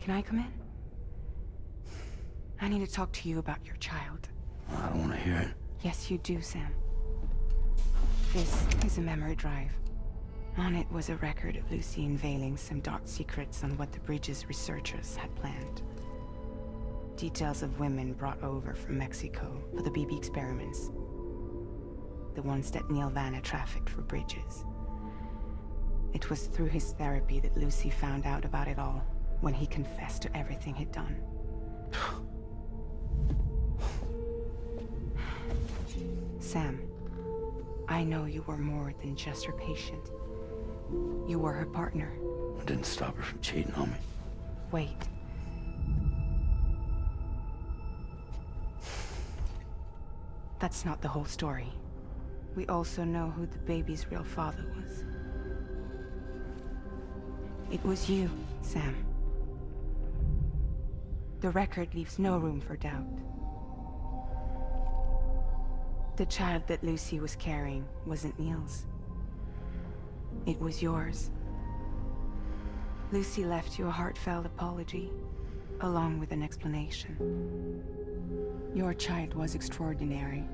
Can I come in? I need to talk to you about your child. I don't want to hear it. Yes, you do, Sam. This is a memory drive. On it was a record of Lucy unveiling some dark secrets on what the Bridges researchers had planned. Details of women brought over from Mexico for the BB experiments. The ones that Neil Vanna trafficked for Bridges. It was through his therapy that Lucy found out about it all, when he confessed to everything he'd done. Sam, I know you were more than just her patient. You were her partner. I didn't stop her from cheating on me. Wait. That's not the whole story. We also know who the baby's real father was. It was you, Sam. The record leaves no room for doubt. The child that Lucy was carrying wasn't Neil's. It was yours. Lucy left you a heartfelt apology, along with an explanation. Your child was extraordinary.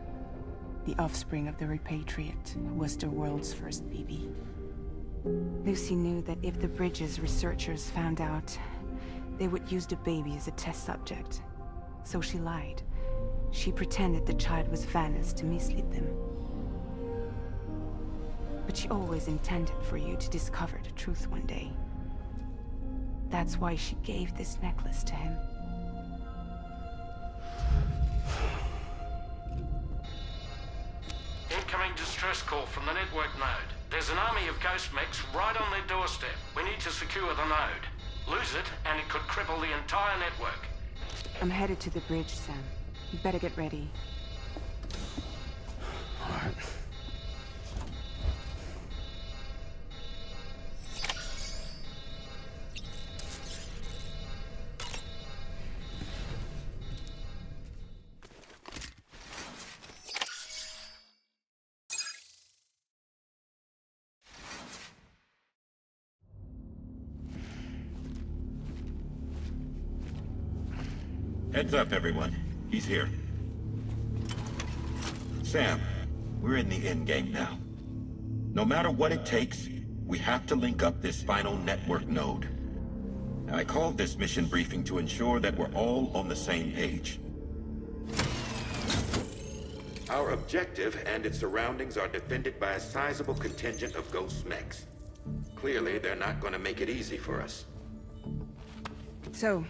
The offspring of the repatriate who was the world's first BB. Lucy knew that if the Bridges researchers found out, they would use the baby as a test subject. So she lied. She pretended the child was Vanna's to mislead them. But she always intended for you to discover the truth one day. That's why she gave this necklace to him. Incoming distress call from the network node. There's an army of ghost mechs right on their doorstep. We need to secure the node. Lose it, and it could cripple the entire network. I'm headed to the bridge, Sam. You better get ready. All right. Heads up, everyone. He's here. Sam, we're in the endgame now. No matter what it takes, we have to link up this final network node. I called this mission briefing to ensure that we're all on the same page. Our objective and its surroundings are defended by a sizable contingent of ghost mechs. Clearly, they're not going to make it easy for us. So,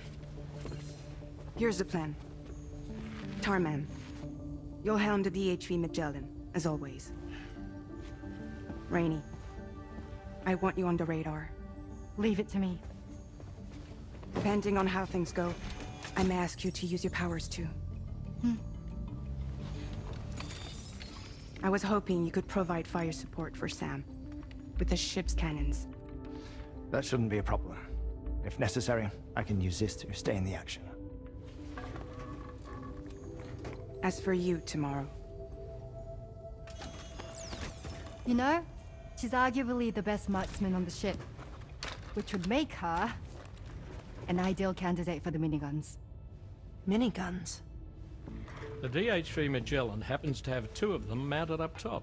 here's the plan. Tarman, you'll helm the DHV Magellan, as always. Rainey, I want you on the radar. Leave it to me. Depending on how things go, I may ask you to use your powers too. I was hoping you could provide fire support for Sam, with the ship's cannons. That shouldn't be a problem. If necessary, I can use this to stay in the action. As for you, tomorrow. You know, she's arguably the best marksman on the ship, which would make her an ideal candidate for the miniguns. Miniguns? The DHV Magellan happens to have 2 of them mounted up top.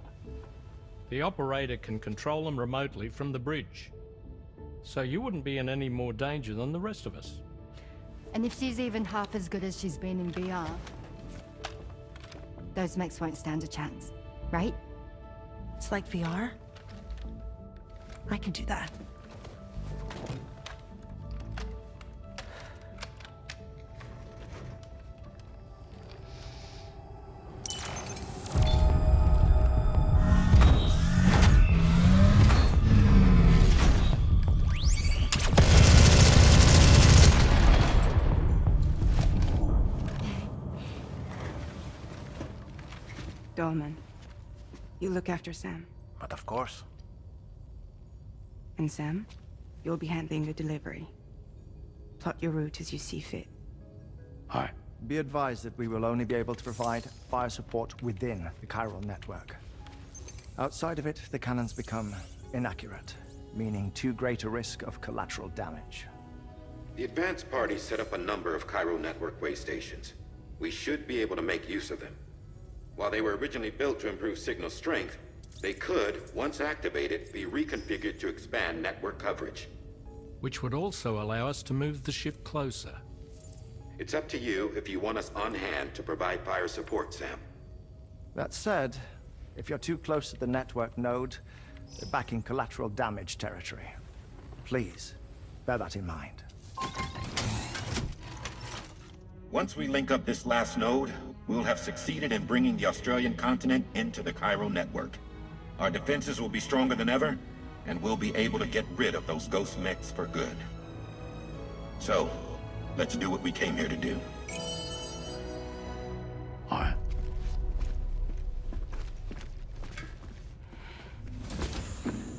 The operator can control them remotely from the bridge. So you wouldn't be in any more danger than the rest of us. And if she's even half as good as she's been in VR, those mechs won't stand a chance, right? It's like VR? I can do that. Dolman, you look after Sam. But of course. And Sam, you'll be handling the delivery. Plot your route as you see fit. All right. Be advised that we will only be able to provide fire support within the chiral network. Outside of it, the cannons become inaccurate, meaning too great a risk of collateral damage. The advanced party set up a number of Cairo network way stations. We should be able to make use of them. While they were originally built to improve signal strength, they could, once activated, be reconfigured to expand network coverage. Which would also allow us to move the ship closer. It's up to you if you want us on hand to provide fire support, Sam. That said, if you're too close to the network node, they're back in collateral damage territory. Please, bear that in mind. Once we link up this last node, we'll have succeeded in bringing the Australian continent into the Cairo network. Our defenses will be stronger than ever, and we'll be able to get rid of those ghost mechs for good. So, let's do what we came here to do. All right.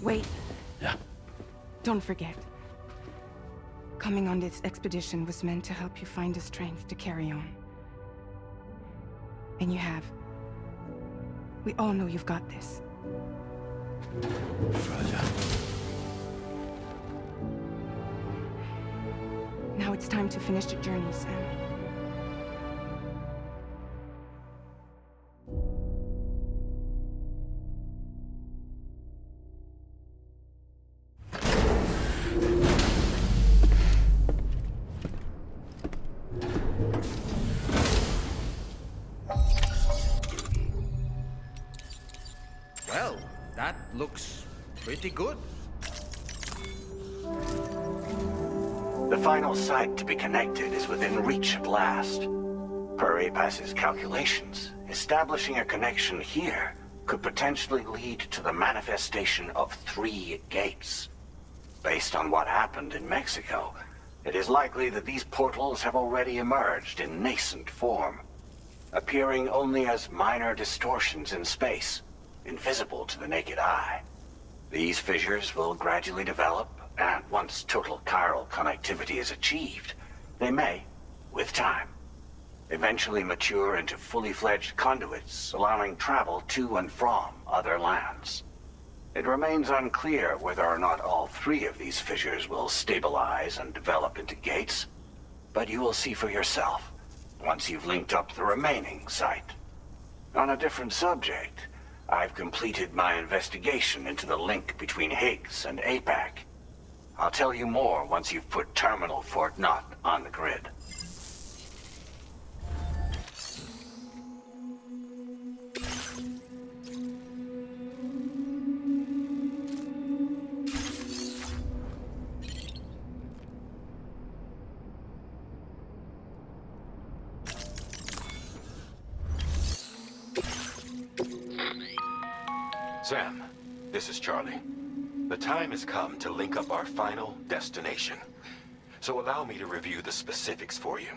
Wait, Yeah. don't forget. Coming on this expedition was meant to help you find the strength to carry on. And you have. We all know you've got this. Roger. Now it's time to finish the journey, Sam. Well, that looks pretty good. The final site to be connected is within reach at last. Per APAS's calculations, establishing a connection here could potentially lead to the manifestation of 3 gates. Based on what happened in Mexico, it is likely that these portals have already emerged in nascent form, appearing only as minor distortions in space, invisible to the naked eye. These fissures will gradually develop, and once total chiral connectivity is achieved, they may, with time, eventually mature into fully fledged conduits, allowing travel to and from other lands. It remains unclear whether or not all 3 of these fissures will stabilize and develop into gates, but you will see for yourself once you've linked up the remaining site. On a different subject, I've completed my investigation into the link between Higgs and APAC. I'll tell you more once you've put Terminal Fort Knott on the grid. Sam, this is Charlie. The time has come to link up our final destination. So allow me to review the specifics for you.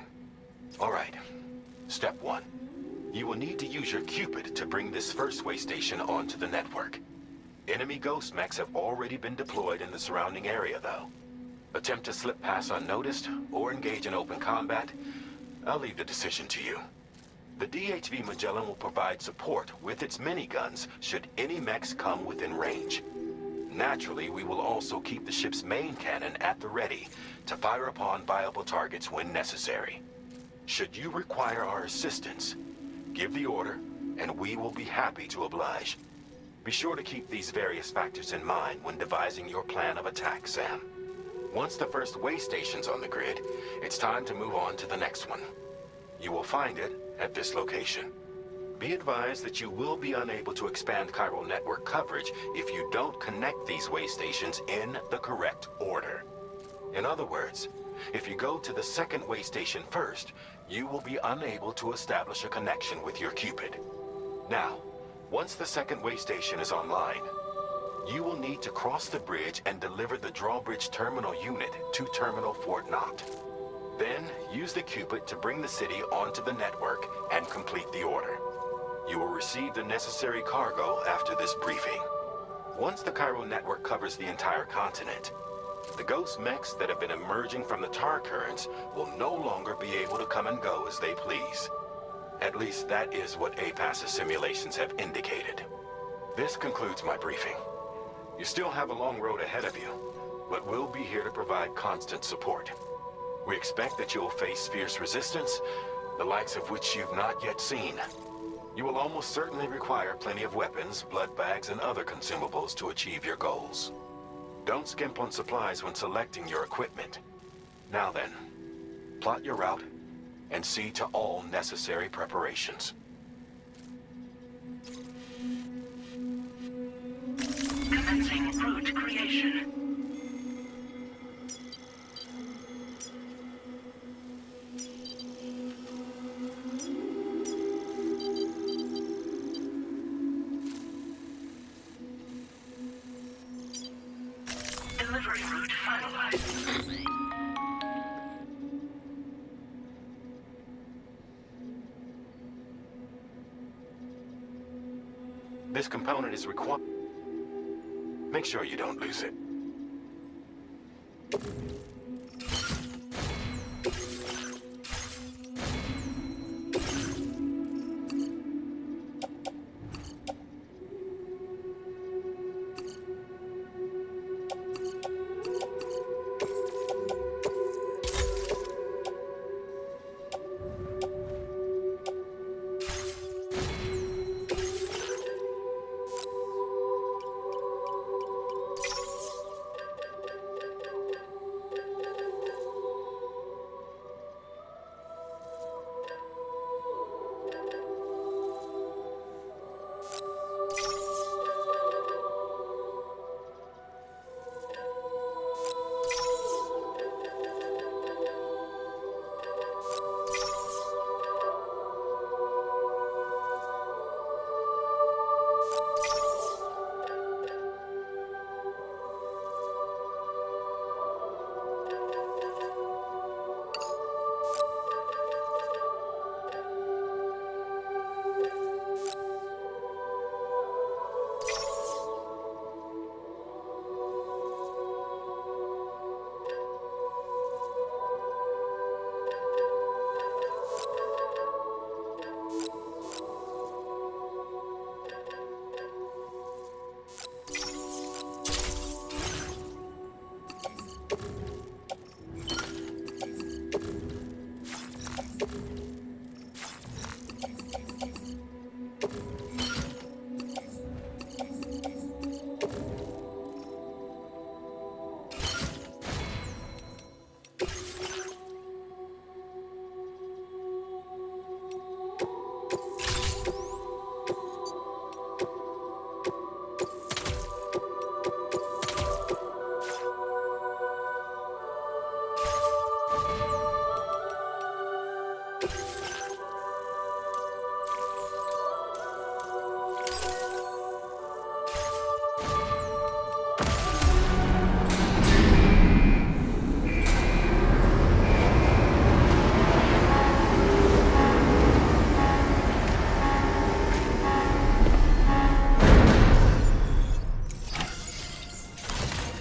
All right. Step 1. You will need to use your Cupid to bring this first way station onto the network. Enemy ghost mechs have already been deployed in the surrounding area, though. Attempt to slip past unnoticed or engage in open combat, I'll leave the decision to you. The DHV Magellan will provide support with its miniguns should any mechs come within range. Naturally, we will also keep the ship's main cannon at the ready to fire upon viable targets when necessary. Should you require our assistance, give the order, and we will be happy to oblige. Be sure to keep these various factors in mind when devising your plan of attack, Sam. Once the first way station's on the grid, it's time to move on to the next one. You will find it at this location. Be advised that you will be unable to expand chiral network coverage if you don't connect these way stations in the correct order. In other words, if you go to the second way station first, you will be unable to establish a connection with your Cupid. Now, once the second way station is online, you will need to cross the bridge and deliver the drawbridge terminal unit to Terminal Fort Knott. Then, use the Cupid to bring the city onto the network and complete the order. You will receive the necessary cargo after this briefing. Once the Cairo network covers the entire continent, the ghost mechs that have been emerging from the tar currents will no longer be able to come and go as they please. At least that is what APAS's simulations have indicated. This concludes my briefing. You still have a long road ahead of you, but we'll be here to provide constant support. We expect that you'll face fierce resistance, the likes of which you've not yet seen. You will almost certainly require plenty of weapons, blood bags, and other consumables to achieve your goals. Don't skimp on supplies when selecting your equipment. Now then, plot your route and see to all necessary preparations. Commencing route creation. Delivery route finalized. This component is required. Make sure you don't lose it.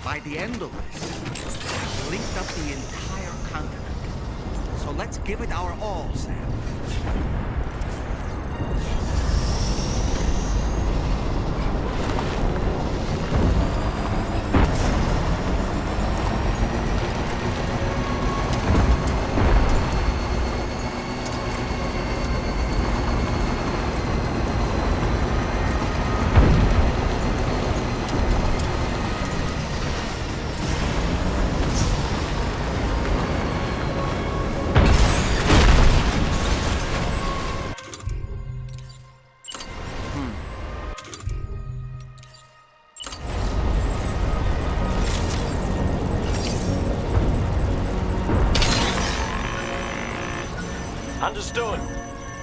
By the end of this, we've linked up the entire continent. So let's give it our all, Sam. Understood.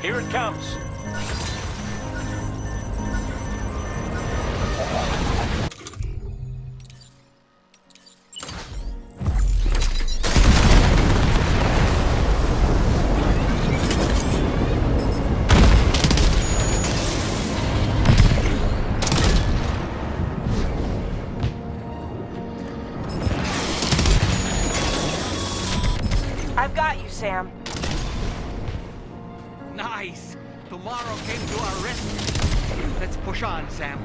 Here it comes. I've got you, Sam. Nice! Tomorrow came to our rescue. Let's push on, Sam.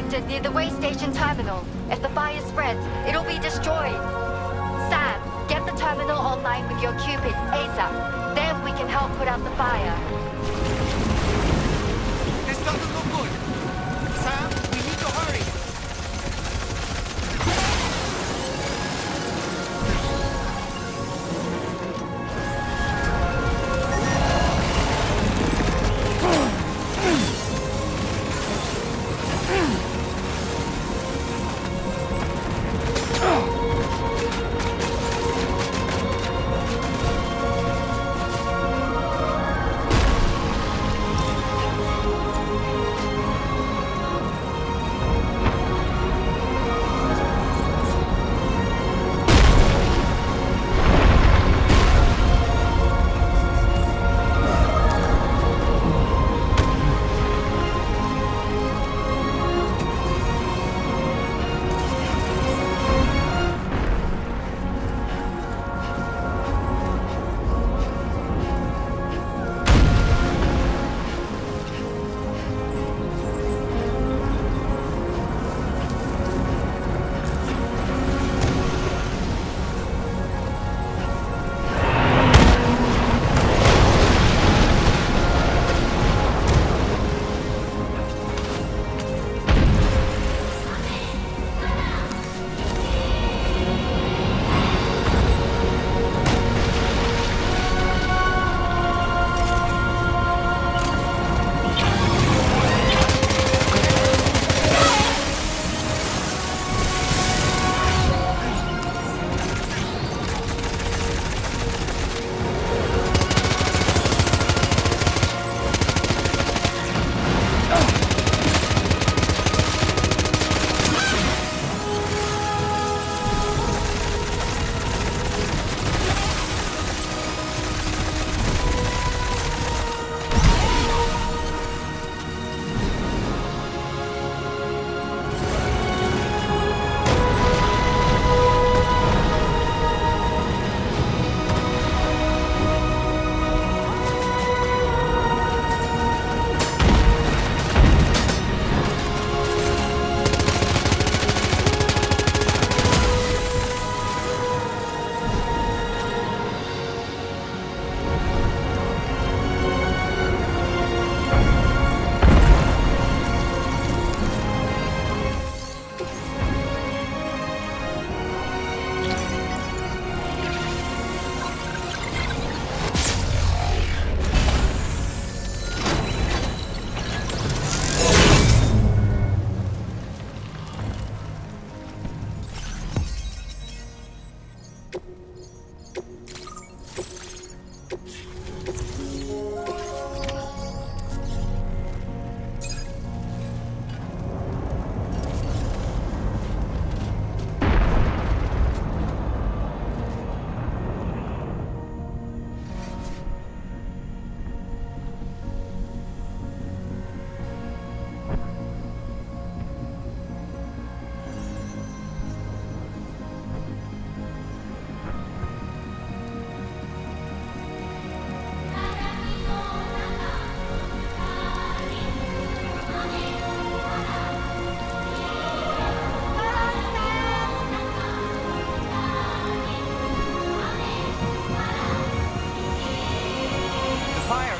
detected near the way station terminal. If the fire spreads, it'll be destroyed. Sam, get the terminal online with your Cupid, ASAP. Then we can help put out the fire. This doesn't look good. Sam, we need to hurry.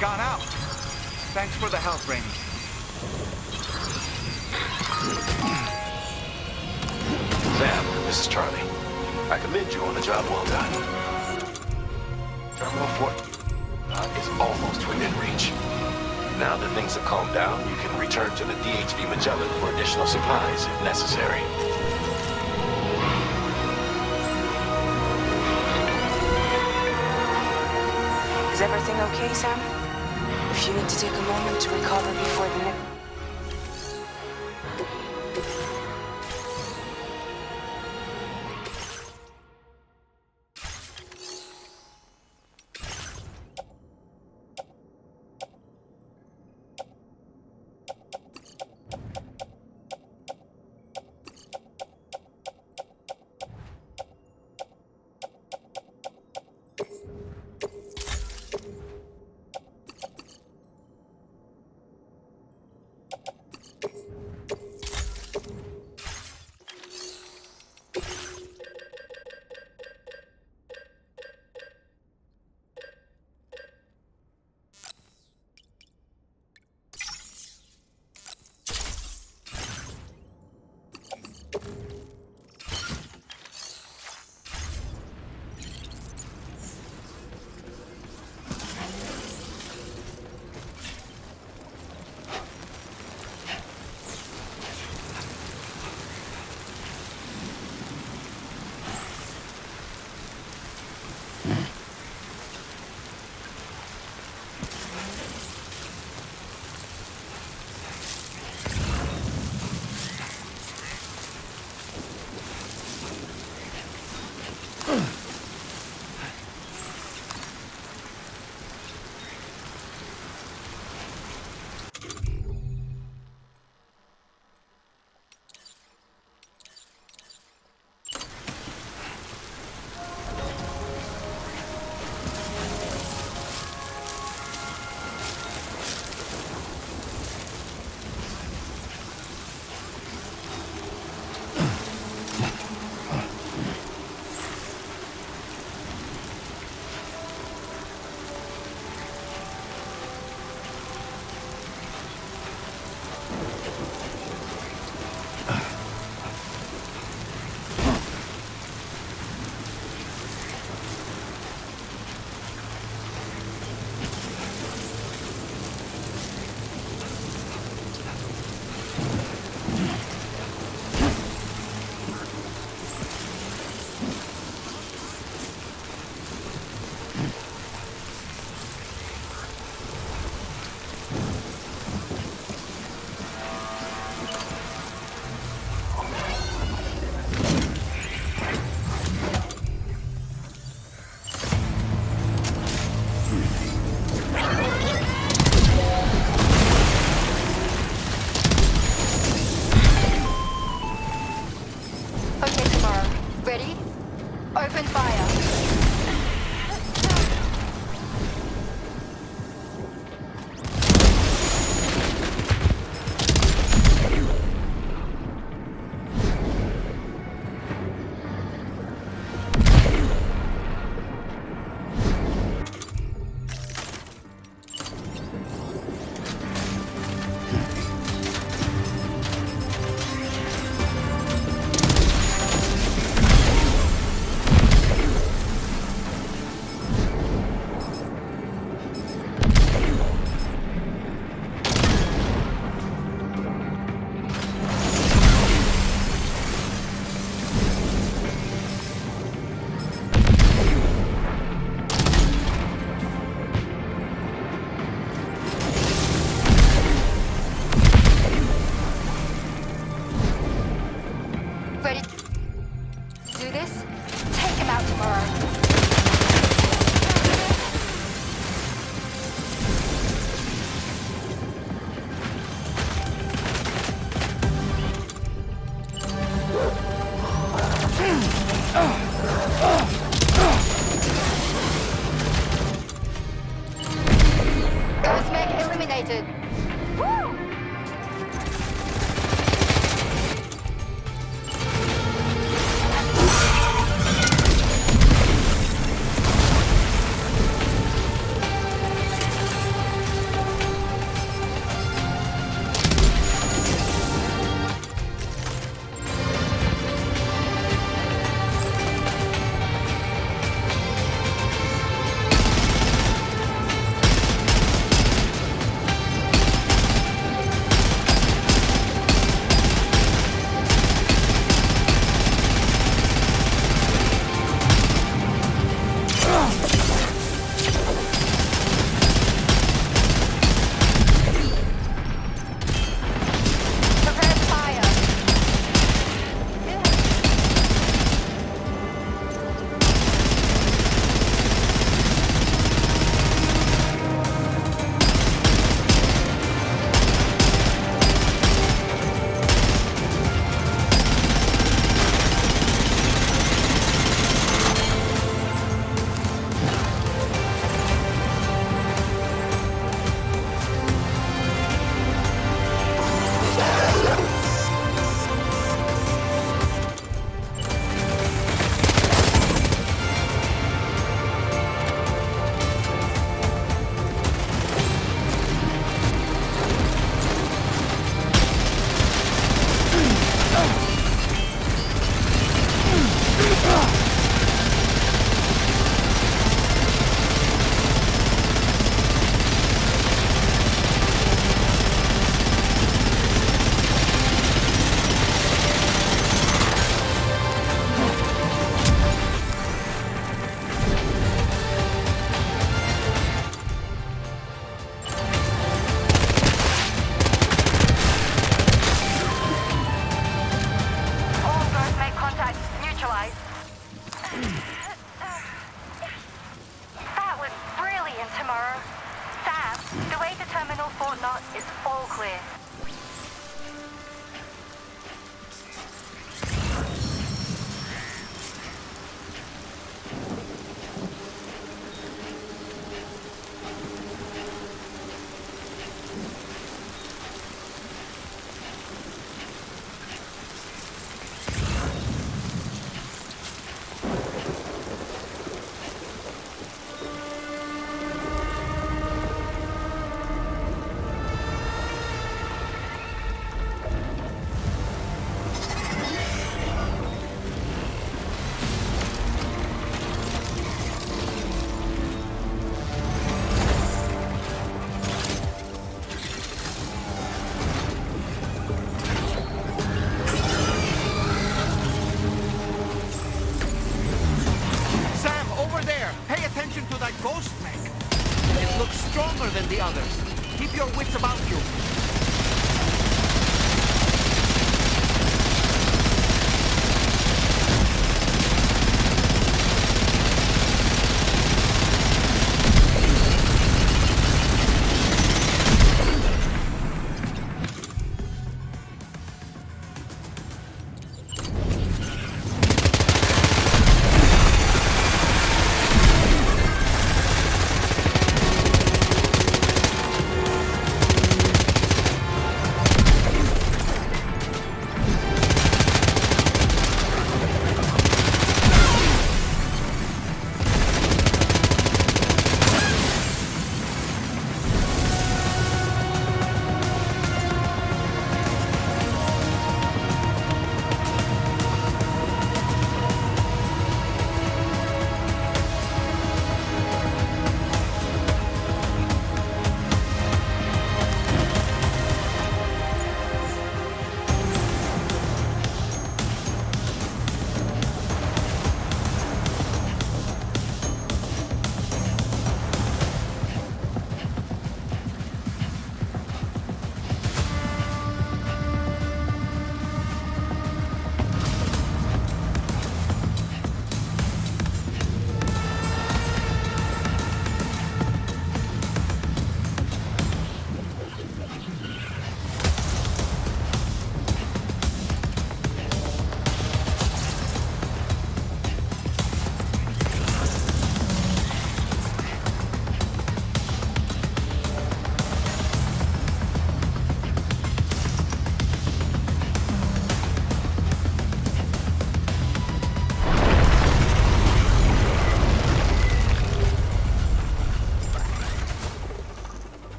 Gone out. Thanks for the help, Rainey. Sam, this is Charlie. I commend you on a job well done. Terminal 4 is almost within reach. Now that things have calmed down, you can return to the DHV Magellan for additional supplies if necessary. Is everything okay, Sam? If you need to take a moment to recover before the next...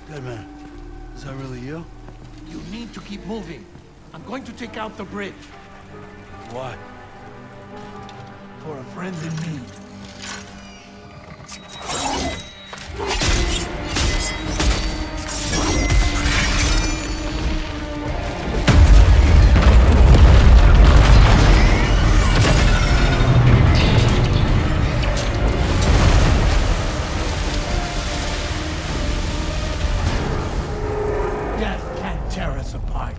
Dead man, is that really you? You need to keep moving. I'm going to take out the bridge. Why? For a friend in need. Death can't tear us apart.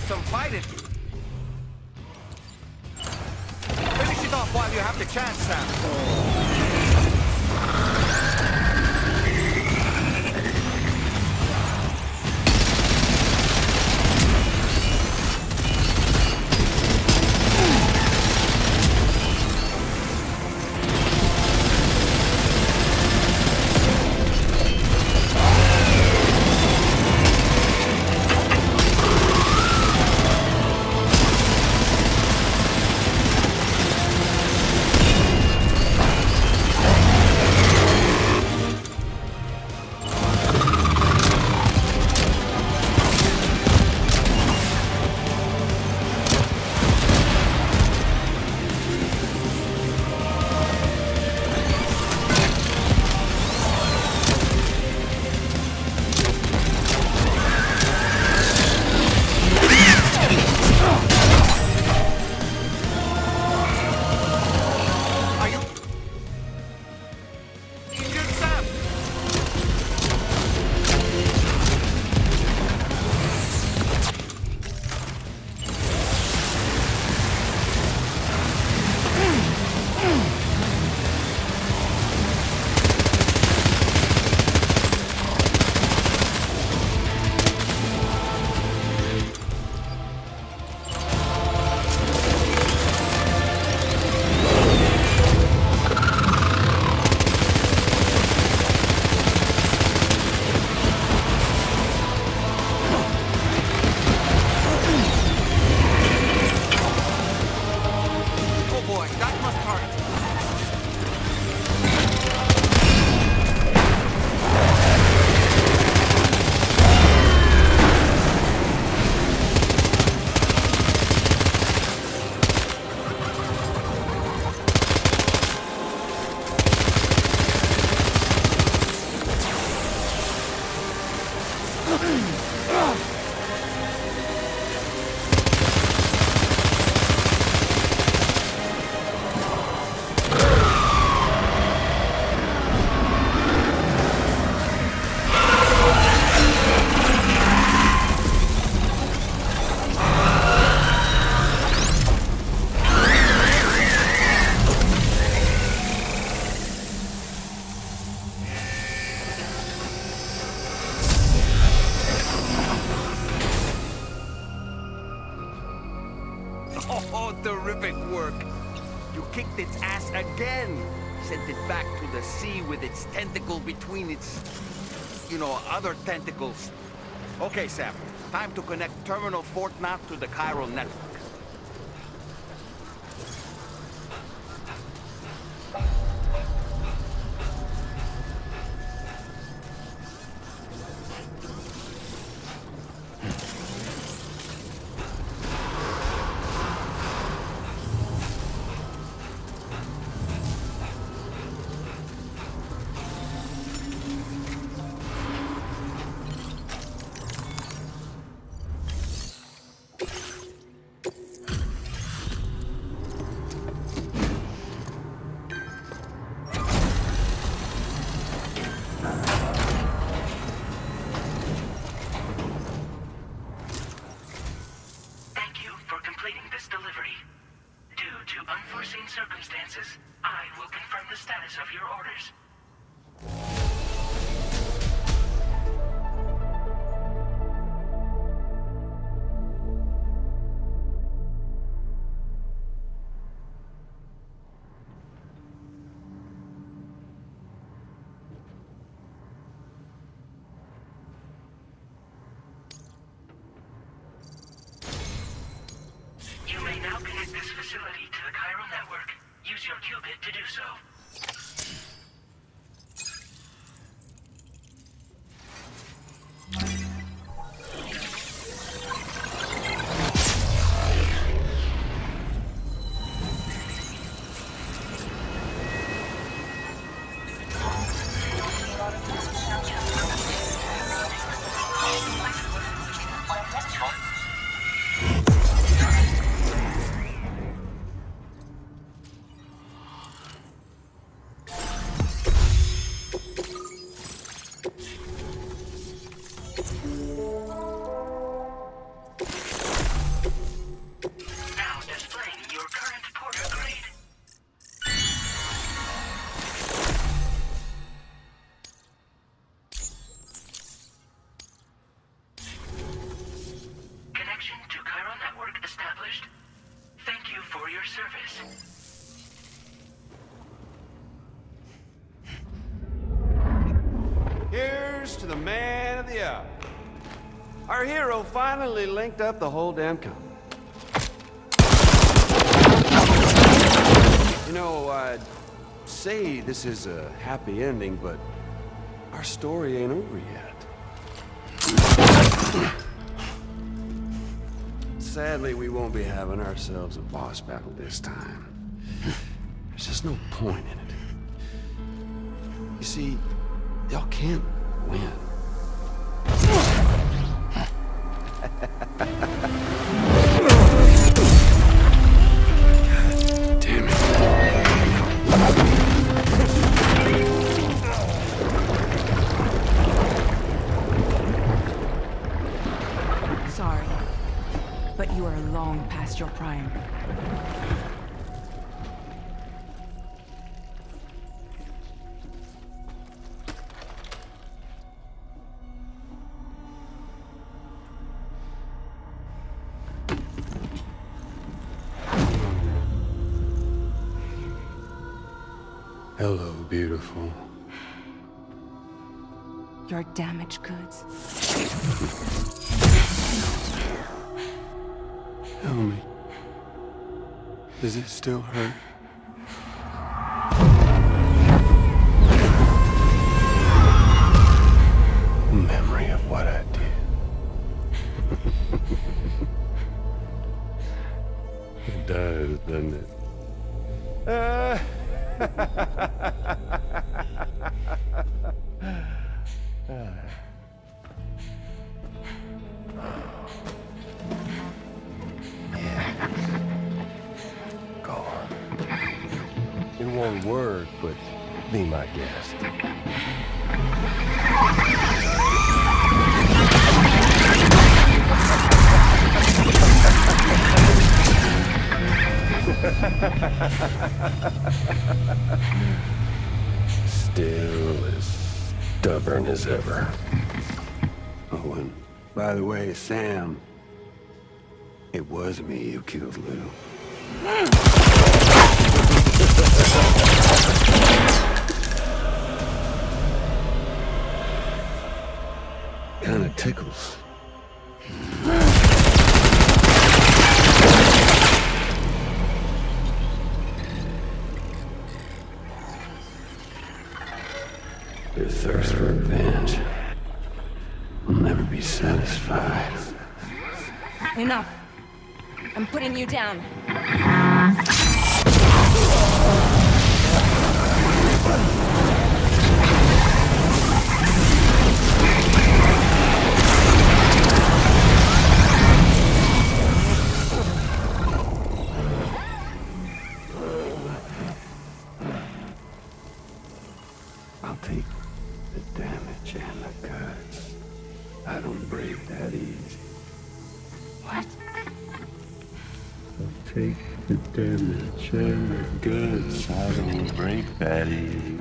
Some fight it. Finish it off while you have the chance, Sam. Oh, terrific work. You kicked its ass again. Sent it back to the sea with its tentacle between its... you know, other tentacles. Okay, Sam. Time to connect Terminal Fort Knox to the chiral network. Circumstances, I will confirm the status of your orders. You may now connect this facility to the chiral network. Use your qubit to do so. Here's to the man of the hour. Our hero finally linked up the whole damn company. You know, I'd say this is a happy ending, but our story ain't over yet. Sadly, we won't be having ourselves a boss battle this time. There's just no point in it. You see, y'all can't win. Damn it. Sorry, but you are long past your prime. Hello, beautiful. Your damaged goods. Tell me, does it still hurt? Memory of what I did. It does, doesn't it? Go on. In one word, but be my guest. Still as stubborn as ever. Oh, and by the way, Sam, it was me who killed Lou. Kinda tickles. Your thirst for revenge will never be satisfied. Enough. I'm putting you down. I'll take the damage and the goods. I don't break that easy. What? I'll take the damage and the goods. I don't break that easy.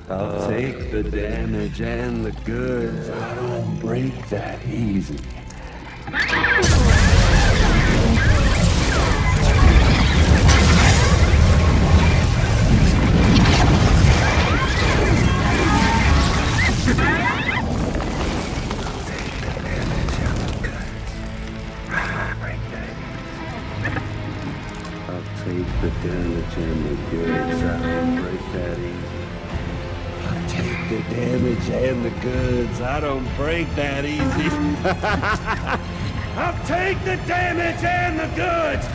I'll take the damage and the goods. I don't break that easy. Take the damage and the goods. I don't break that easy. I'll take the damage and the goods. I don't break that easy. I'll take the damage and the goods.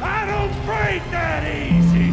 I don't break that easy.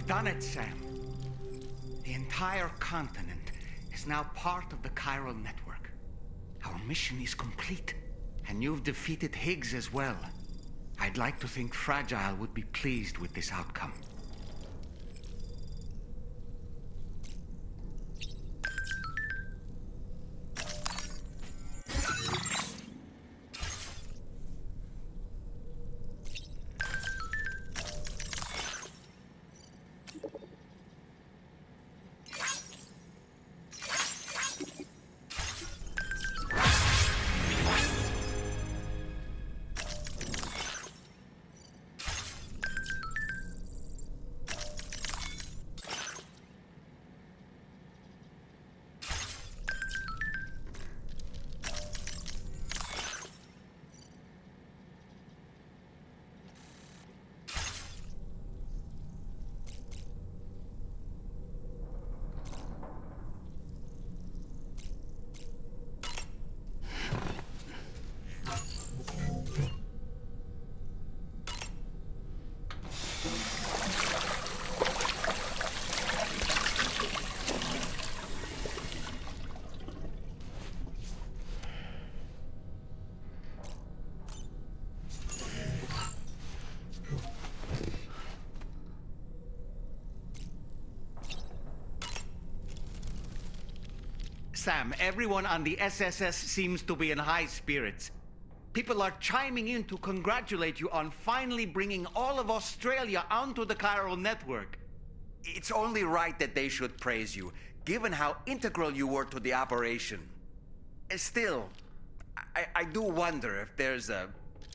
Done it, Sam. The entire continent is now part of the chiral network. Our mission is complete, and you've defeated Higgs as well. I'd like to think Fragile would be pleased with this outcome. Sam, everyone on the SSS seems to be in high spirits. People are chiming in to congratulate you on finally bringing all of Australia onto the chiral network. It's only right that they should praise you, given how integral you were to the operation. Still, I do wonder if there's a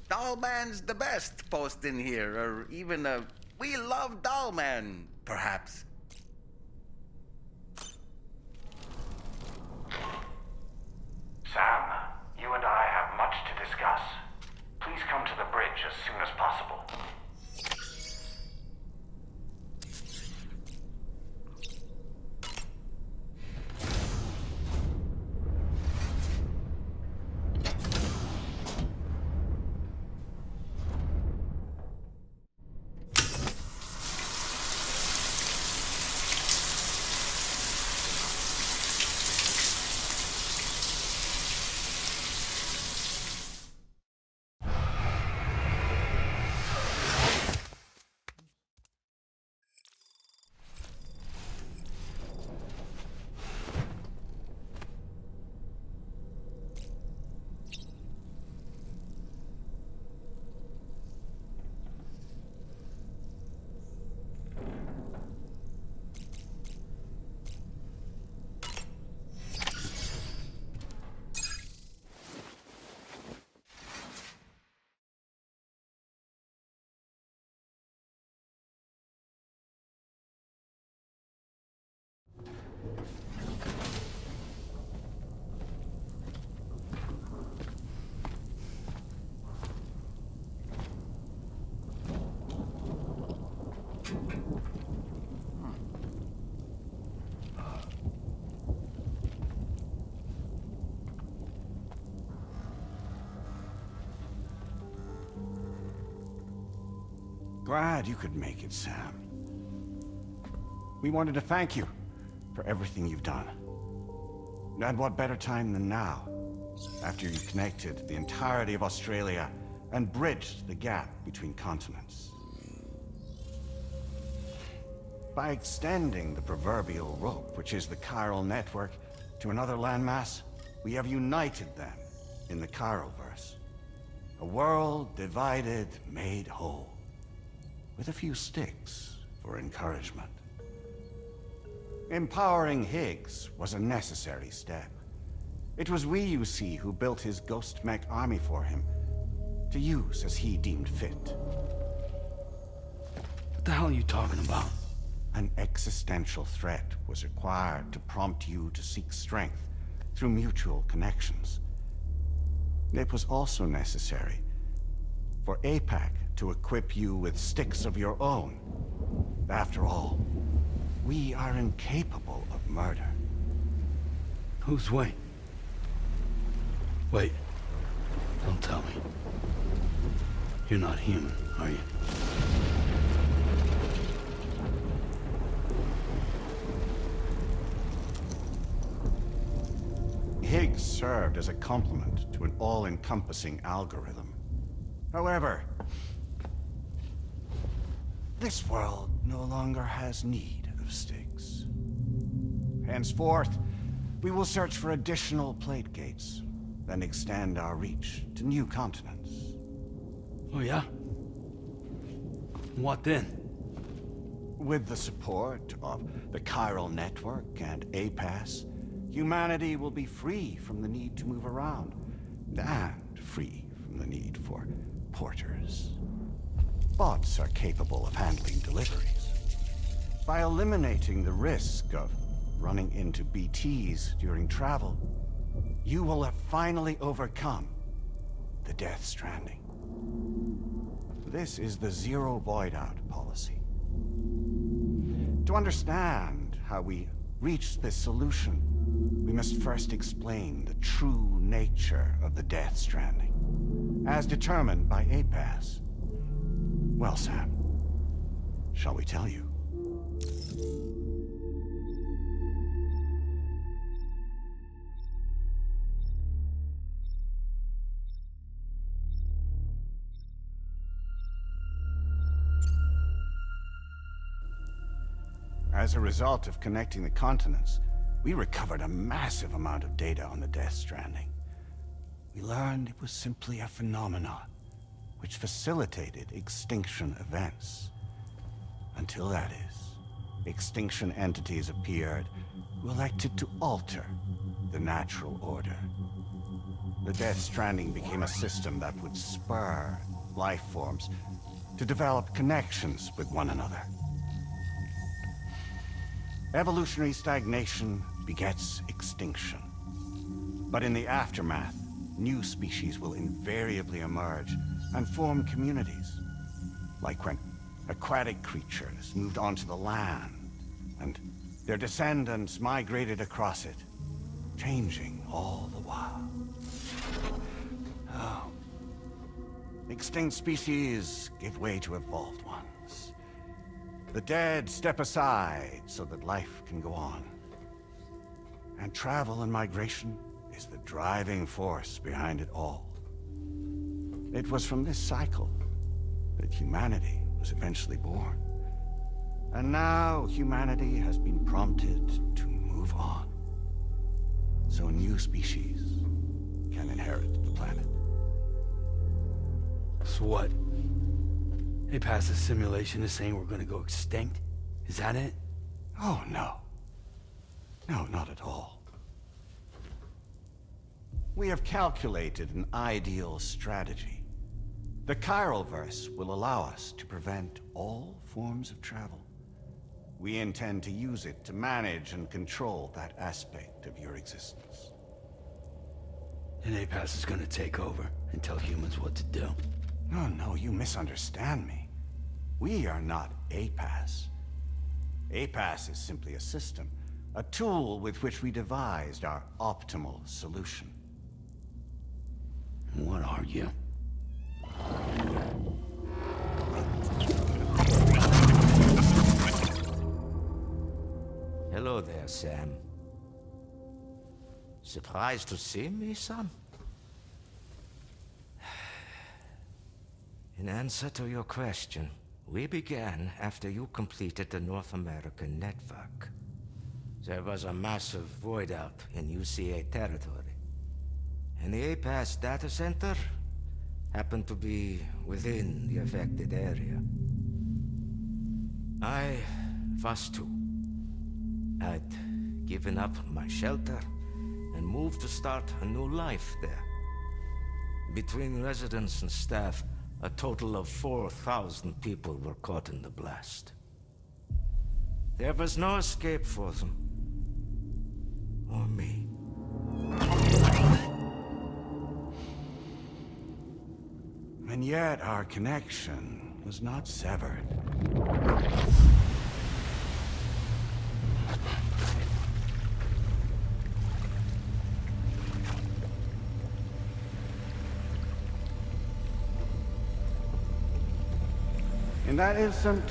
Dollman's the best post in here, or even a We Love Dollman, perhaps. Sam, you and I have much to discuss. Please come to the bridge as soon as possible. Glad you could make it, Sam. We wanted to thank you for everything you've done. And what better time than now, after you connected the entirety of Australia and bridged the gap between continents. By extending the proverbial rope, which is the chiral network, to another landmass, we have united them in the Chiralverse. A world divided, made whole. With a few sticks for encouragement. Empowering Higgs was a necessary step. It was we, you see, who built his ghost mech army for him, to use as he deemed fit. What the hell are you talking about? An existential threat was required to prompt you to seek strength through mutual connections. It was also necessary for APAC to equip you with sticks of your own. After all, we are incapable of murder. Who's Wayne? Wait. Don't tell me. You're not human, are you? Higgs served as a complement to an all-encompassing algorithm. However, this world no longer has need of sticks. Henceforth, we will search for additional plate gates, then extend our reach to new continents. Oh yeah? What then? With the support of the chiral network and APAS, humanity will be free from the need to move around, and free from the need for porters. Bots are capable of handling deliveries. By eliminating the risk of running into BTs during travel, you will have finally overcome the Death Stranding. This is the Zero Void-Out policy. To understand how we reached this solution, we must first explain the true nature of the Death Stranding, as determined by APAS. Well, Sam, shall we tell you? As a result of connecting the continents, we recovered a massive amount of data on the Death Stranding. We learned it was simply a phenomenon which facilitated extinction events. Until that is, extinction entities appeared who elected to alter the natural order. The Death Stranding became a system that would spur life forms to develop connections with one another. Evolutionary stagnation begets extinction. But in the aftermath, new species will invariably emerge and form communities. Like when aquatic creatures moved onto the land, and their descendants migrated across it, changing all the while. Oh. Extinct species give way to evolved ones. The dead step aside so that life can go on. And travel and migration is the driving force behind it all. It was from this cycle that humanity was eventually born. And now humanity has been prompted to move on. So new species can inherit the planet. So what? APAS's simulation is saying we're gonna go extinct? Is that it? Oh, no. No, not at all. We have calculated an ideal strategy. The Chiralverse will allow us to prevent all forms of travel. We intend to use it to manage and control that aspect of your existence. And APAS is gonna take over and tell humans what to do. No, you misunderstand me. We are not APAS. APAS is simply a system, a tool with which we devised our optimal solution. What are you? Hello there, Sam. Surprised to see me, son? In answer to your question, we began after you completed the North American network. There was a massive void out in UCA territory, and the APAS data center happened to be within the affected area. I was too. I'd given up my shelter and moved to start a new life there. Between residents and staff, a total of 4,000 people were caught in the blast. There was no escape for them. Or me. And yet our connection was not severed. In that instant,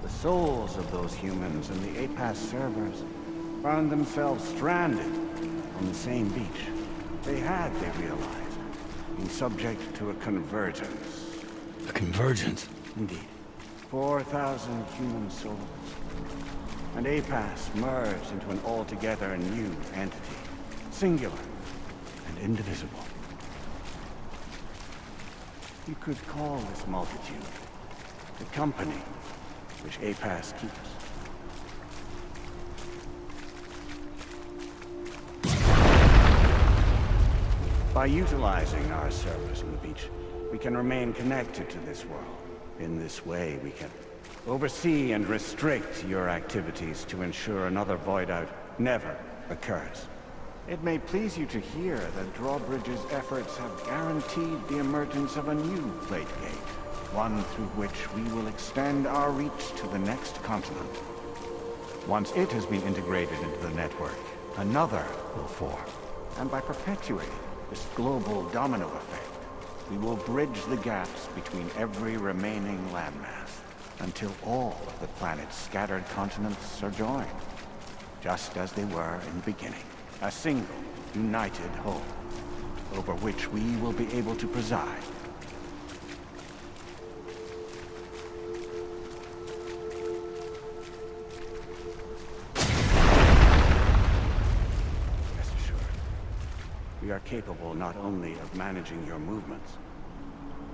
the souls of those humans in the APAS servers found themselves stranded on the same beach. They had, they realized, been subject to a convergence. A convergence? Indeed. 4,000 human souls. And APAS merged into an altogether new entity. Singular and indivisible. You could call this multitude the company which APAS keeps. By utilizing our servers on the beach, we can remain connected to this world. In this way, we can oversee and restrict your activities to ensure another void out never occurs. It may please you to hear that Drawbridge's efforts have guaranteed the emergence of a new plate gate, one through which we will extend our reach to the next continent. Once it has been integrated into the network, another will form. And by perpetuating this global domino effect, we will bridge the gaps between every remaining landmass until all of the planet's scattered continents are joined, just as they were in the beginning. A single, united whole, over which we will be able to preside. We are capable not only of managing your movements,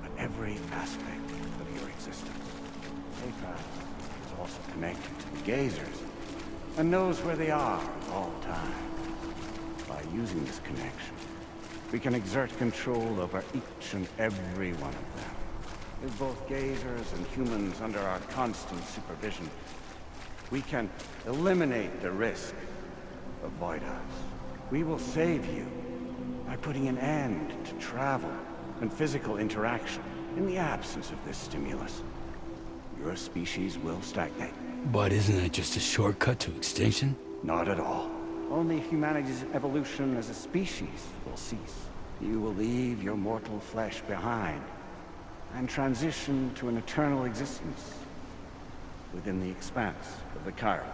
but every aspect of your existence. APAS is also connected to the gazers, and knows where they are at all times. By using this connection, we can exert control over each and every one of them. With both gazers and humans under our constant supervision, we can eliminate the risk of Voidas. We will save you by putting an end to travel and physical interaction in the absence of this stimulus. Your species will stagnate. But isn't that just a shortcut to extinction? Not at all. Only humanity's evolution as a species will cease. You will leave your mortal flesh behind and transition to an eternal existence within the expanse of the Chiroverse.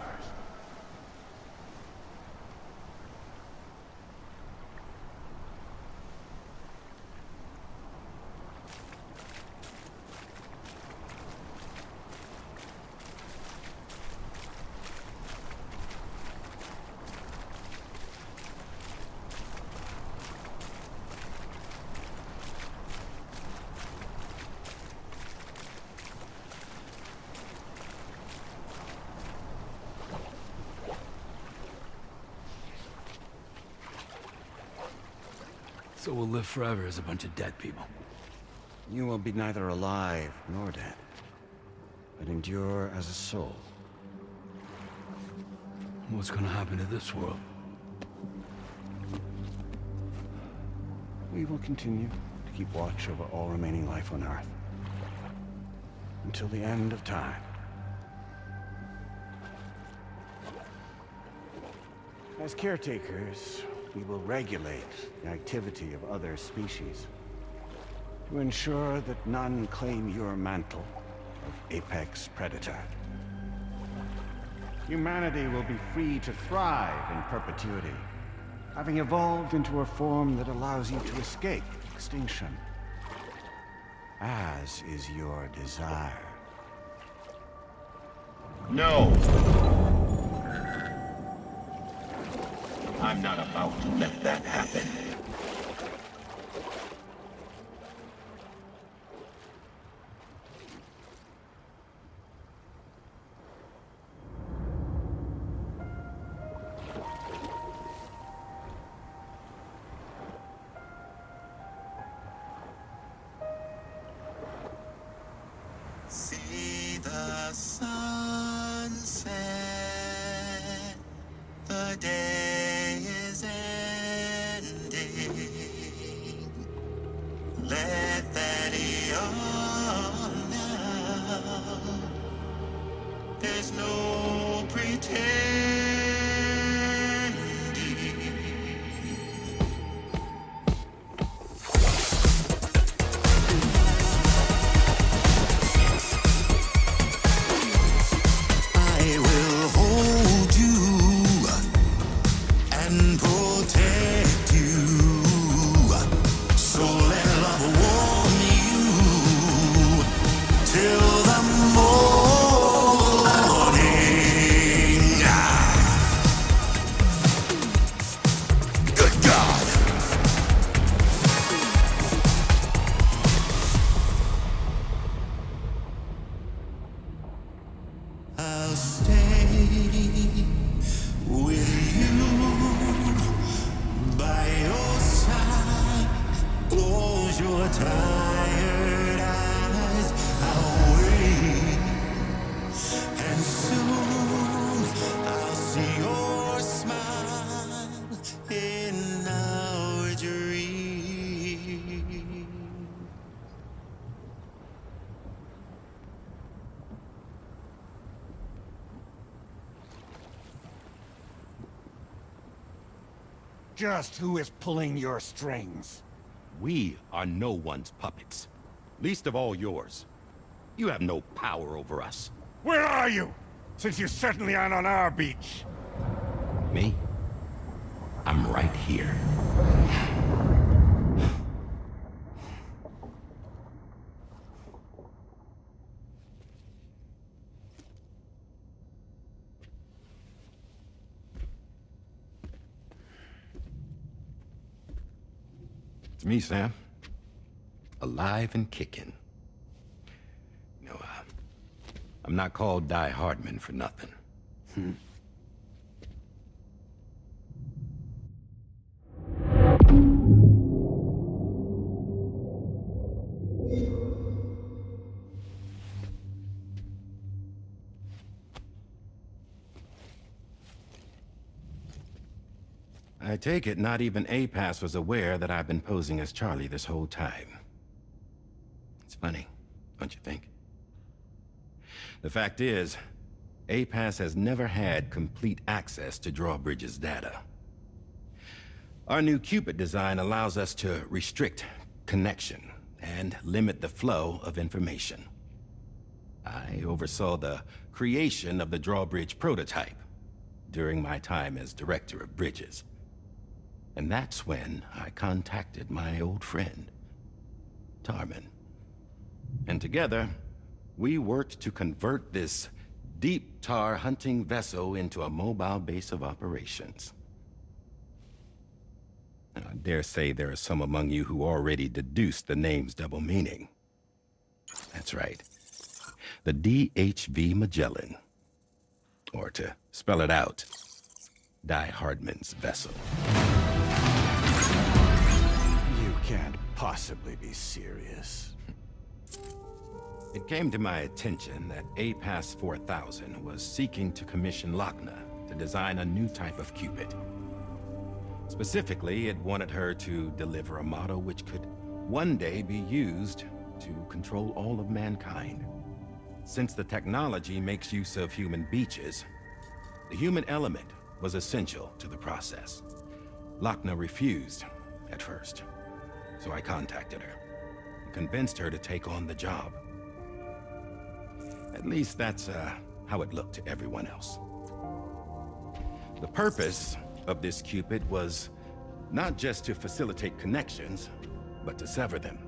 So we'll live forever as a bunch of dead people. You will be neither alive nor dead, but endure as a soul. What's gonna happen to this world? We will continue to keep watch over all remaining life on Earth until the end of time. As caretakers, we will regulate the activity of other species to ensure that none claim your mantle of apex predator. Humanity will be free to thrive in perpetuity, having evolved into a form that allows you to escape extinction, as is your desire. No! I'm not about to let that happen. See the sunset, the day is ending. Let that yawn now. There's no pretending. I will hold you and protect you. So let love warm you till the morning. Good God. I'll stay with you by your side. Close your tired eyes. I'll wait, and soon I'll see your smile in our dream. Just who is pulling your strings? We are no one's puppets. Least of all yours. You have no power over us. Where are you? Since you certainly aren't on our beach. Me? I'm right here. It's me, Sam. Alive and kicking. No, I'm not called Die Hardman for nothing. I take it not even APAS was aware that I've been posing as Charlie this whole time. It's funny, don't you think? The fact is, APAS has never had complete access to Drawbridge's data. Our new Cupid design allows us to restrict connection and limit the flow of information. I oversaw the creation of the Drawbridge prototype during my time as Director of Bridges. And that's when I contacted my old friend, Tarman. And together, we worked to convert this deep tar hunting vessel into a mobile base of operations. I dare say there are some among you who already deduced the name's double meaning. That's right. The DHV Magellan. Or to spell it out, Die Hardman's vessel. You can't possibly be serious. It came to my attention that APAS 4000 was seeking to commission Lochna to design a new type of Cupid. Specifically, it wanted her to deliver a model which could one day be used to control all of mankind. Since the technology makes use of human beaches, the human element was essential to the process. Lochna refused at first, so I contacted her and convinced her to take on the job. At least that's how it looked to everyone else. The purpose of this Cupid was not just to facilitate connections, but to sever them.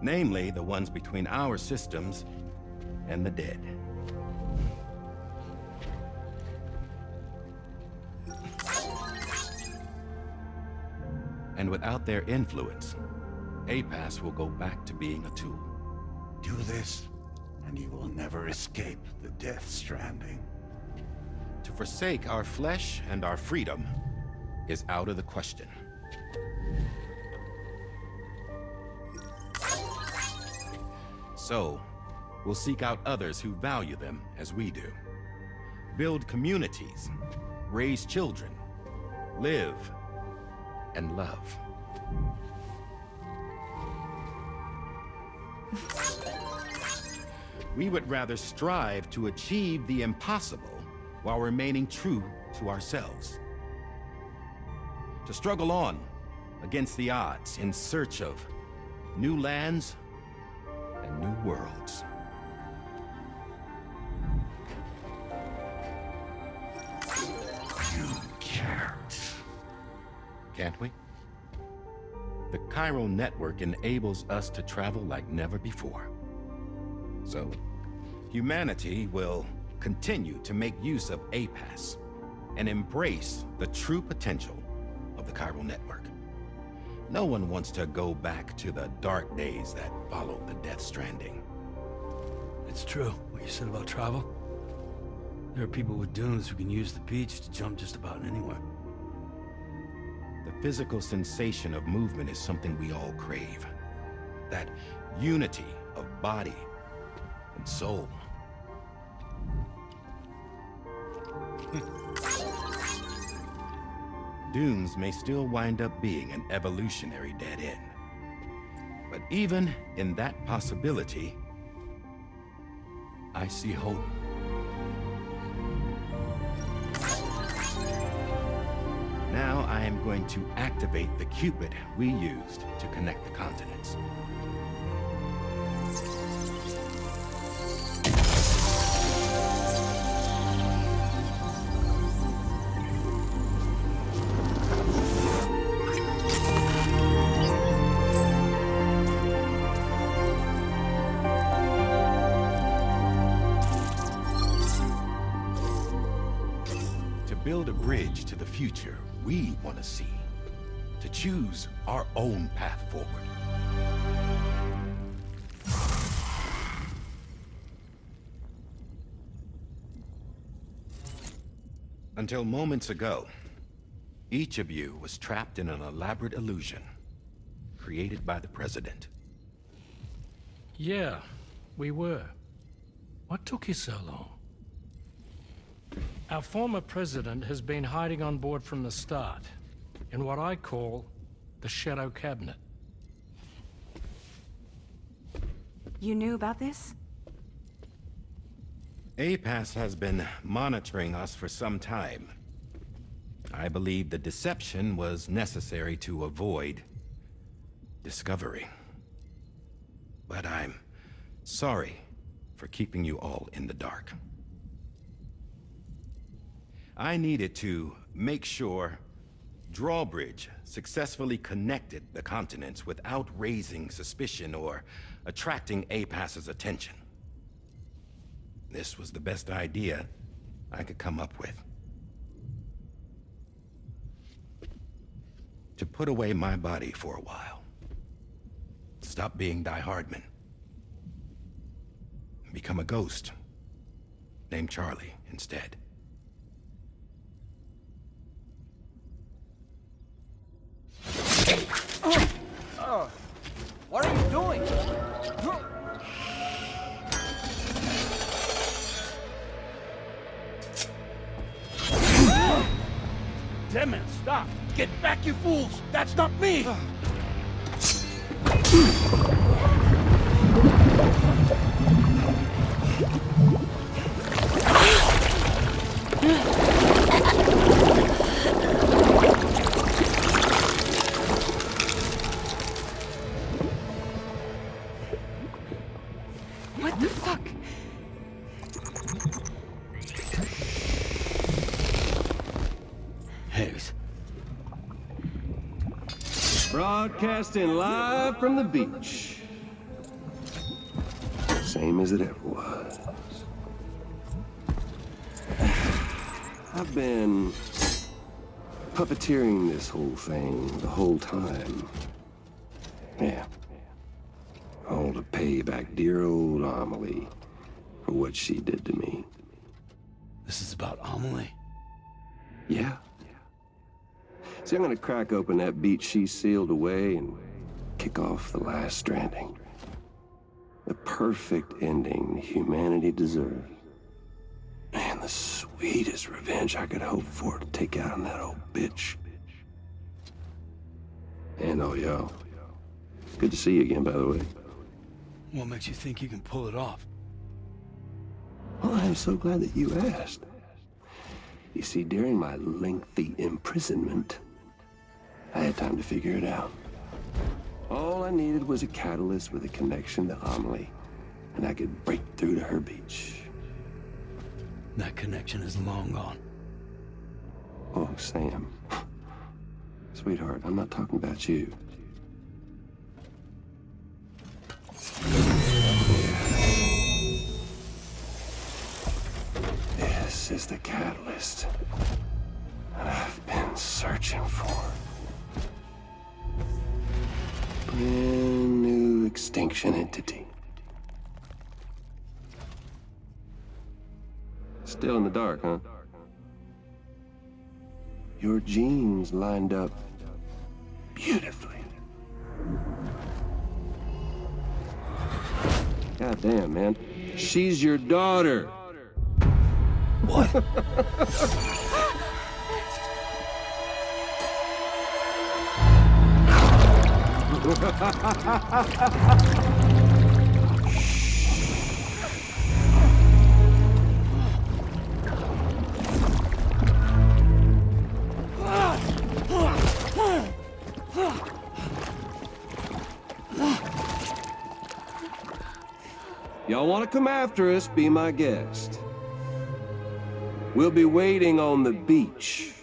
Namely, the ones between our systems and the dead. And without their influence, APAS will go back to being a tool. Do this, and you will never escape the death stranding. To forsake our flesh and our freedom is out of the question. So, we'll seek out others who value them as we do. Build communities, raise children, live, and love. We would rather strive to achieve the impossible while remaining true to ourselves. To struggle on against the odds in search of new lands and new worlds. You can't. Can't we? The chiral network enables us to travel like never before. So, humanity will continue to make use of APAS and embrace the true potential of the chiral network. No one wants to go back to the dark days that followed the Death Stranding. It's true, what you said about travel. There are people with dunes who can use the beach to jump just about anywhere. The physical sensation of movement is something we all crave. That unity of body and soul. Dunes may still wind up being an evolutionary dead end. But even in that possibility, I see hope. Now I am going to activate the Cupid we used to connect the continents. To build a bridge to the future we want to see. To choose our own path forward. Until moments ago, each of you was trapped in an elaborate illusion created by the President. Yeah, we were. What took you so long? Our former president has been hiding on board from the start, in what I call the Shadow Cabinet. You knew about this? APAS has been monitoring us for some time. I believe the deception was necessary to avoid discovery. But I'm sorry for keeping you all in the dark. I needed to make sure Drawbridge successfully connected the continents without raising suspicion or attracting APAS's attention. This was the best idea I could come up with. To put away my body for a while. Stop being Die Hardman. Become a ghost. Named Charlie instead. What are you doing? Damn it, stop! Get back, you fools! That's not me! What the fuck? Higgs. Broadcasting live from the beach. Same as it ever was. I've been puppeteering this whole thing the whole time. Yeah. All to pay back dear old Amelie for what she did to me. This is about Amelie? Yeah. See, I'm gonna crack open that beach she sealed away and kick off the last Stranding. The perfect ending humanity deserves. And the sweetest revenge I could hope for to take out on that old bitch. And oh, yo. Good to see you again, by the way. What makes you think you can pull it off? Well, I'm so glad that you asked. You see, during my lengthy imprisonment, I had time to figure it out. All I needed was a catalyst with a connection to Amelie, and I could break through to her beach. That connection is long gone. Oh, Sam. Sweetheart, I'm not talking about you. This is the catalyst that I've been searching for. Brand new extinction entity. Still in the dark, huh? Your genes lined up beautifully. God damn, man. She's your daughter. What? Y'all want to come after us, be my guest. We'll be waiting on the beach.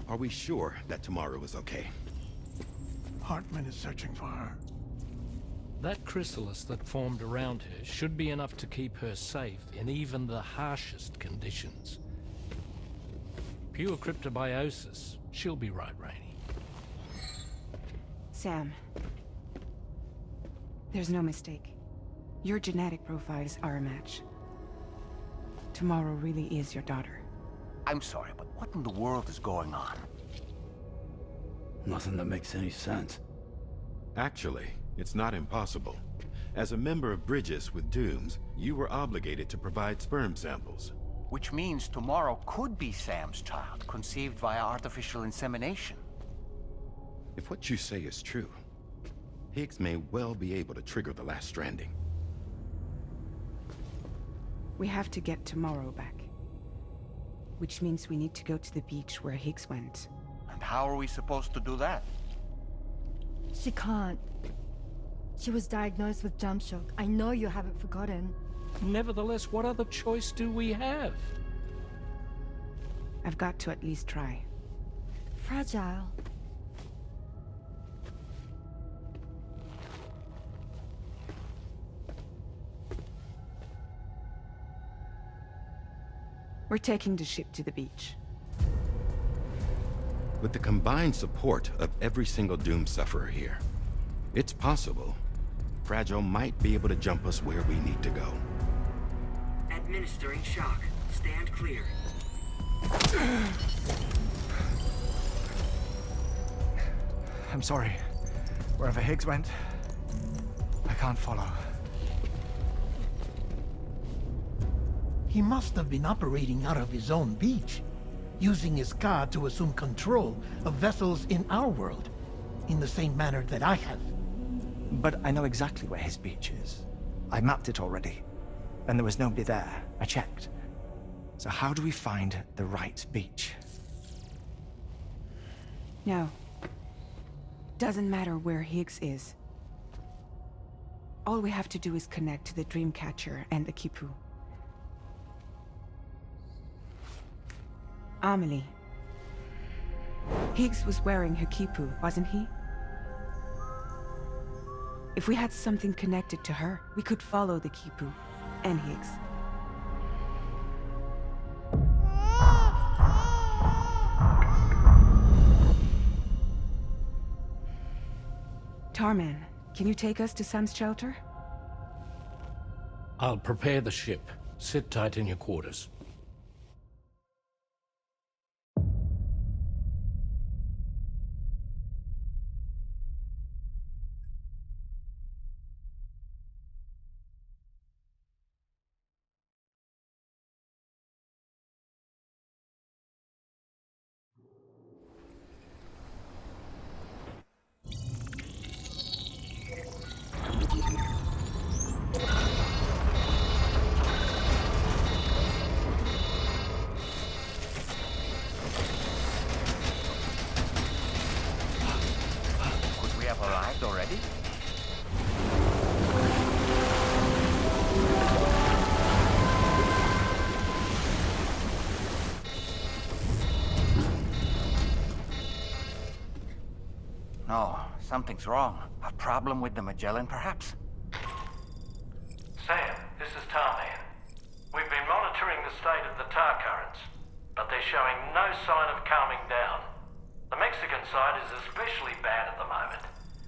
Are we sure that tomorrow is okay? Hartman is searching for her. That chrysalis that formed around her should be enough to keep her safe in even the harshest conditions. Pure cryptobiosis. She'll be right, Rainey. Sam. There's no mistake. Your genetic profiles are a match. Tomorrow really is your daughter. I'm sorry, but what in the world is going on? Nothing that makes any sense. Actually, it's not impossible. As a member of Bridges with Dooms, you were obligated to provide sperm samples. Which means tomorrow could be Sam's child, conceived via artificial insemination. If what you say is true, Higgs may well be able to trigger the last stranding. We have to get tomorrow back. Which means we need to go to the beach where Higgs went. And how are we supposed to do that? She can't. She was diagnosed with jump shock. I know you haven't forgotten. Nevertheless, what other choice do we have? I've got to at least try. Fragile. We're taking the ship to the beach. With the combined support of every single Doom sufferer here, it's possible Fragile might be able to jump us where we need to go. Administering shock. Stand clear. I'm sorry. Wherever Higgs went, I can't follow. He must have been operating out of his own beach, using his car to assume control of vessels in our world, in the same manner that I have. But I know exactly where his beach is. I mapped it already, and there was nobody there. I checked. So how do we find the right beach? No. Doesn't matter where Higgs is. All we have to do is connect to the Dreamcatcher and the Kipu. Amelie. Higgs was wearing her Kipu, wasn't he? If we had something connected to her, we could follow the Kipu and Higgs. Tarman, can you take us to Sam's shelter? I'll prepare the ship. Sit tight in your quarters. Arrived already? No, something's wrong. A problem with the Magellan, perhaps? Sam, this is Tarman. We've been monitoring the state of the tar currents, but they're showing no sign of calming down. The Mexican side is especially bad at the moment.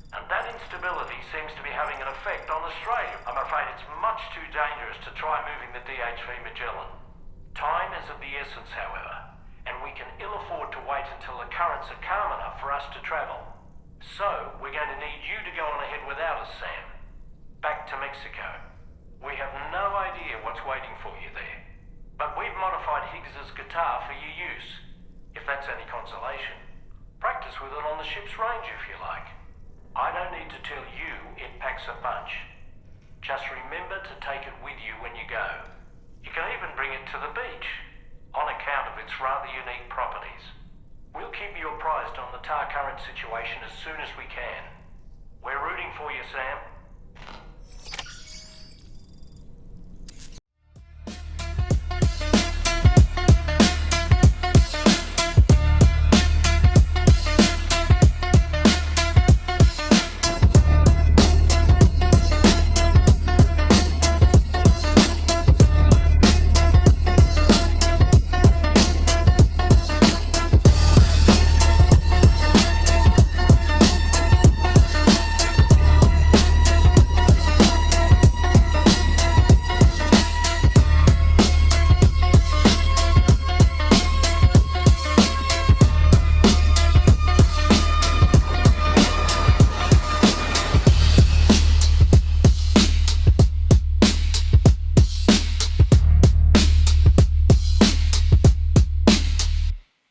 And that instability seems to be having an effect on Australia. I'm afraid it's much too dangerous to try moving the DHV Magellan. Time is of the essence, however, and we can ill afford to wait until the currents are calm enough for us to travel. So, we're going to need you to go on ahead without us, Sam. Back to Mexico. We have no idea what's waiting for you there. But we've modified Higgs's guitar for your use, if that's any consolation. Practice with it on the ship's range if you like. I don't need to tell you it packs a punch. Just remember to take it with you when you go. You can even bring it to the beach, on account of its rather unique properties. We'll keep you apprised on the tar current situation as soon as we can. We're rooting for you, Sam.